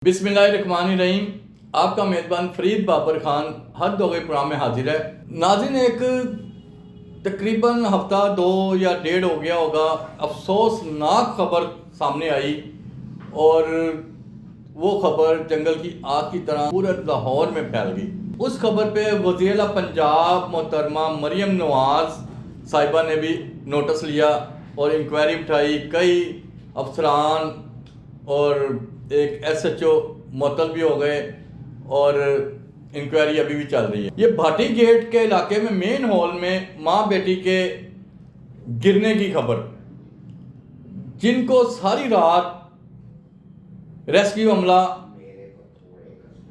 बिस्मिल्लाहिर्रहमानिर्रहीम। आपका मेज़बान फ़रीद बाबर ख़ान हर दौरे प्रोग्राम में हाजिर है। नाज़रीन, एक तकरीबन हफ़्ता 2 या 1.5 हो गया होगा, अफसोसनाक ख़बर सामने आई और वो ख़बर जंगल की आग की तरह पूरे लाहौर में फैल गई। उस खबर पे वज़ीर पंजाब मोहतरमा मरियम नवाज़ साहिबा ने भी नोटिस लिया और इंक्वायरी उठाई। कई अफसरान और एक SHO मुअत्तल भी हो गए और इंक्वायरी अभी भी चल रही है। ये भाटी गेट के इलाके में मेन हॉल में माँ बेटी के गिरने की खबर, जिनको सारी रात रेस्क्यू अमला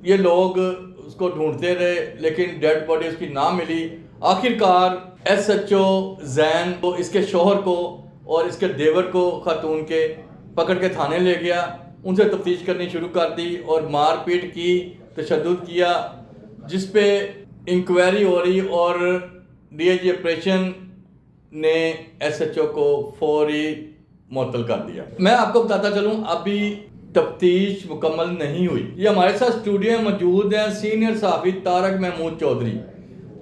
ये लोग उसको ढूंढते रहे लेकिन डेड बॉडी उसकी ना मिली। आखिरकार SHO जैन को, इसके शोहर को और इसके देवर को खातून के पकड़ के थाने ले गया, उनसे तफ्तीश करनी शुरू कर दी और मारपीट की, तशद्दुद किया, जिस पे इंक्वायरी हो रही और DIG ऑपरेशन ने SHO को फौरी मुअत्तल कर दिया। मैं आपको बताता चलूं, अभी तफ्तीश मुकम्मल नहीं हुई। ये हमारे साथ स्टूडियो में मौजूद हैं सीनियर सहाफ़ी तारक महमूद चौधरी।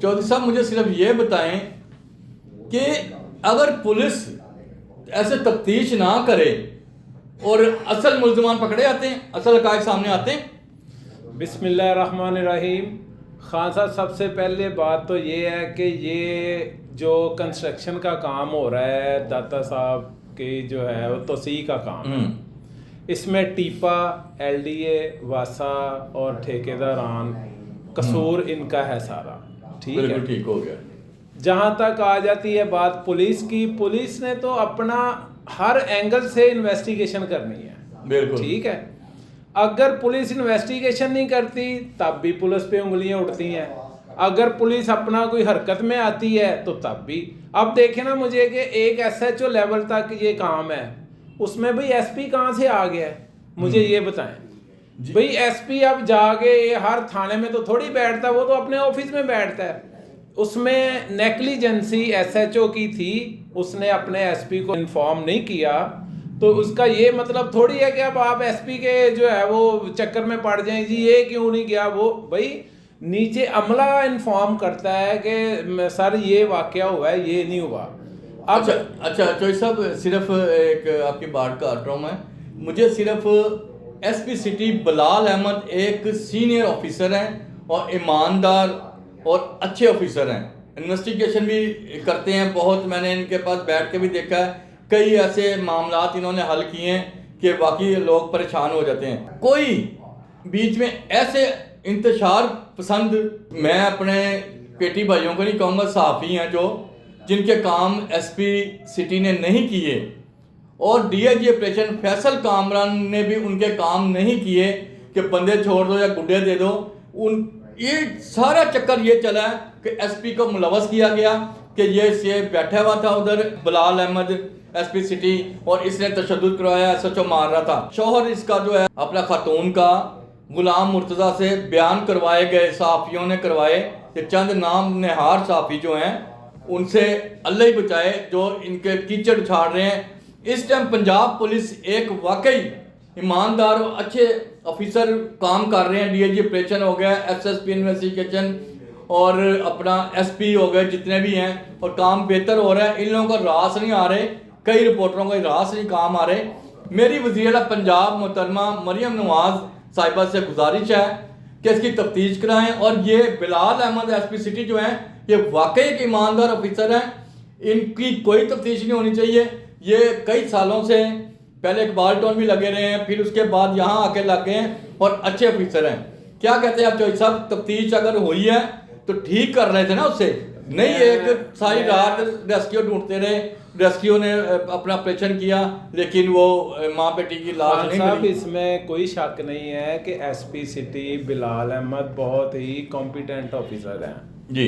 चौधरी साहब, मुझे सिर्फ ये बताएं कि अगर पुलिस ऐसे तफ्तीश ना करे और असल मुल्ज़िमान पकड़े आते हैं, असल हक़ाइक़ सामने आते हैं। बिस्मिल्लाहिर्रहमानिर्रहीम। खान साहब, सबसे पहले बात तो ये है कि ये जो कंस्ट्रक्शन का काम हो रहा है दाता साहब की जो है वो तोसी का काम है। इसमें टीपा, LDA, वासा और ठेकेदारान कसूर इनका है सारा। ठीक है, ठीक हो गया। जहाँ तक आ जाती है बात पुलिस की, पुलिस ने तो अपना हर एंगल से इन्वेस्टिगेशन करनी है। बिल्कुल ठीक है। अगर पुलिस इन्वेस्टिगेशन नहीं करती तब भी पुलिस पे उंगलियां उठती हैं, अगर पुलिस अपना कोई हरकत में आती है तो तब भी। अब देखें ना मुझे कि एक SHO लेवल तक ये काम है, उसमें भाई SP कहाँ से आ गया है, मुझे ये बताएं। भाई SP अब जाके हर थाने में तो थोड़ी बैठता, वो तो अपने ऑफिस में बैठता है। उसमें नेग्लिजेंसी SHO की थी, उसने अपने SP को इन्फॉर्म नहीं किया, तो उसका ये मतलब थोड़ी है कि अब आप SP के जो है वो चक्कर में पड़ जाएं, जी ये क्यों नहीं गया। वो भाई नीचे अमला इन्फॉर्म करता है कि सर ये वाकया हुआ है, ये नहीं हुआ। अब अच्छा चौधरी साहब, सिर्फ एक आपकी बात का अटरम है, मुझे सिर्फ SP सिटी बिलाल अहमद एक सीनियर ऑफिसर हैं और ईमानदार और अच्छे ऑफिसर हैं, इन्वेस्टिगेशन भी करते हैं बहुत। मैंने इनके पास बैठ के भी देखा है, कई ऐसे मामलात इन्होंने हल किए हैं कि बाकी लोग परेशान हो जाते हैं। कोई बीच में ऐसे इंतशार पसंद, मैं अपने पेटी भाइयों को नहीं कहूँगा, सहाफ़ी हैं जो जिनके काम SP सिटी ने नहीं किए और DIG ऑपरेशन फैसल कामरान ने भी उनके काम नहीं किए कि बंदे छोड़ दो या गुड्डे दे दो। ये सारा चक्कर ये चला है कि SP को मुलवस किया गया कि ये बैठा हुआ था उधर बिलाल अहमद SP सिटी और इसने तशद्दुद करवाया, SHO मार रहा था। शौहर इसका जो है अपना खातून का गुलाम मुर्तज़ा से बयान करवाए गए, सहाफ़ियों ने करवाए कि चंद नाम निहार सहाफ़ी जो हैं उनसे अल्लाह ही बचाए जो इनके कीचड़ उछाड़ रहे हैं। इस टाइम पंजाब पुलिस एक वाकई ईमानदार और अच्छे ऑफिसर काम कर रहे हैं। DIG ऑपरेशन हो गया, SSP इन्वेस्टिगेशन और अपना SP हो गए, जितने भी हैं, और काम बेहतर हो रहा है। इन लोगों का रास नहीं आ रहे, कई रिपोर्टरों का रास नहीं काम आ रहे। मेरी वज़ीर पंजाब मोहतरमा मरियम नवाज़ साहिबा से गुजारिश है कि इसकी तफ्तीश कराएं और ये बिलाल अहमद SP सिटी जो हैं ये वाकई एक ईमानदार ऑफिसर हैं, इनकी कोई तफ्तीश नहीं होनी चाहिए। ये कई सालों से पहले इकबाल टाउन भी लगे रहे हैं, फिर उसके बाद यहाँ आके लग गए हैं और अच्छे ऑफिसर हैं। क्या कहते हैं आप चौधरी साहब, तफ्तीश अगर हुई है तो ठीक कर रहे थे ना उससे, नहीं एक सारी रात रेस्क्यू ढूंढते रहे, रेस्क्यू ने अपना ऑपरेशन किया लेकिन वो माँ बेटी की लाश नहीं मिली। इसमें कोई शक नहीं है कि SP सिटी बिलाल अहमद बहुत ही कॉम्पिटेंट ऑफिसर हैं जी।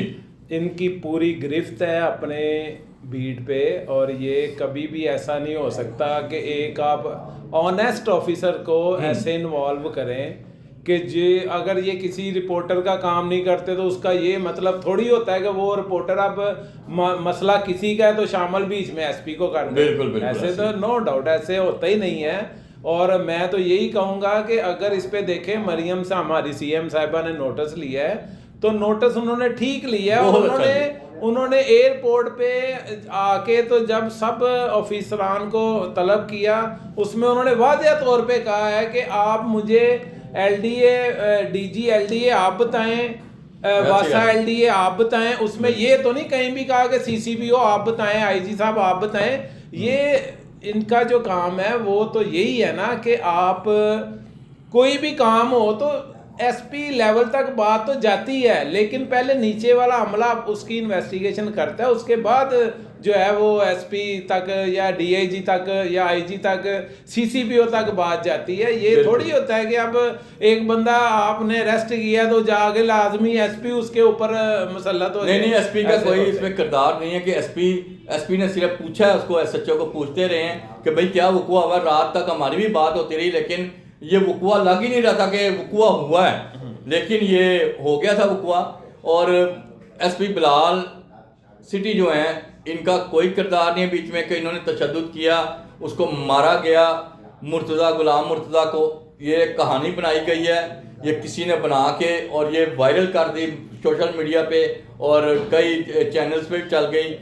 इनकी पूरी गिरफ्त है अपने बीट पे और ये कभी भी ऐसा नहीं हो सकता कि एक आप ऑनेस्ट ऑफिसर को ऐसे इन्वॉल्व करें कि जे अगर ये किसी रिपोर्टर का काम नहीं करते तो उसका ये मतलब थोड़ी होता है कि वो रिपोर्टर अब मसला किसी का है तो शामिल बीच में SP को कर दे। बिल्कुल ऐसे तो नो डाउट ऐसे होता ही नहीं है। और मैं तो यही कहूँगा कि अगर इस पे देखें, मरियम से हमारी सीएम साहिबा ने नोटिस लिया है तो नोटिस उन्होंने ठीक लिया है। और बहुत अच्छा उन्होंने एयरपोर्ट पे आके तो जब सब ऑफिसरान को तलब किया, उसमें उन्होंने वाज़ेह तौर पे कहा है कि आप मुझे एलडीए, डीजी एलडीए आप बताएं, वासा एलडीए आप बताएं। उसमें ये तो नहीं कहीं भी कहा कि सीसीपीओ आप बताएं, आईजी साहब आप बताएं। ये इनका जो काम है वो तो यही है ना कि आप कोई भी काम हो तो एसपी लेवल तक बात तो जाती है, लेकिन पहले नीचे वाला अमला उसकी इन्वेस्टिगेशन करता है, उसके बाद जो है वो एसपी तक या डीआईजी तक या आईजी तक, सीसीपीओ तक बात जाती है। ये थोड़ी होता है कि अब एक बंदा आपने अरेस्ट किया तो जाके लाजमी एसपी उसके ऊपर मुसल्लत हो जाए। नहीं, एसपी का कोई इसमें किरदार नहीं है कि एसपी ने सिर्फ पूछा है, उसको एसएचओ को पूछते रहे हैं कि भाई क्या वकुआ हुआ। रात तक हमारी भी बात होती रही, लेकिन ये वकुआ लग ही नहीं रहा था कि वकुआ हुआ है, लेकिन ये हो गया था वकुआ। और एसपी बिलाल सिटी जो हैं, इनका कोई किरदार नहीं है बीच में कि इन्होंने तशद्दुद किया, उसको मारा गया। मुर्तज़ा, गुलाम मुर्तज़ा को ये कहानी बनाई गई है, ये किसी ने बना के और ये वायरल कर दी सोशल मीडिया पे और कई चैनल्स पे चल गई।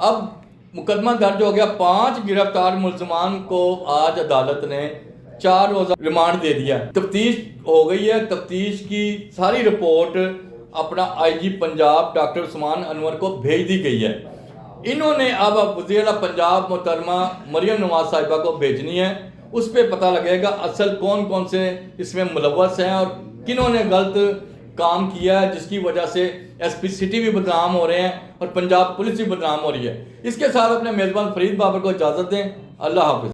अब मुकदमा दर्ज हो गया, 5 गिरफ्तार मुल्ज़मान को आज अदालत ने 4 रोज़ा रिमांड दे दिया। तफ्तीश हो गई है, तफ्तीश की सारी रिपोर्ट अपना आईजी पंजाब डॉक्टर उस्मान अनवर को भेज दी गई है। इन्होंने अब वज़ीर पंजाब मोहतरमा मरियम नवाज साहिबा को भेजनी है, उस पर पता लगेगा असल कौन कौन से इसमें मुलव्वस हैं और किन्होंने गलत काम किया है, जिसकी वजह से एसपी सिटी भी बदनाम हो रहे हैं और पंजाब पुलिस भी बदनाम हो रही है। इसके साथ अपने मेज़बान फरीद बाबर को इजाज़त दें। अल्लाह हाफ़िज़।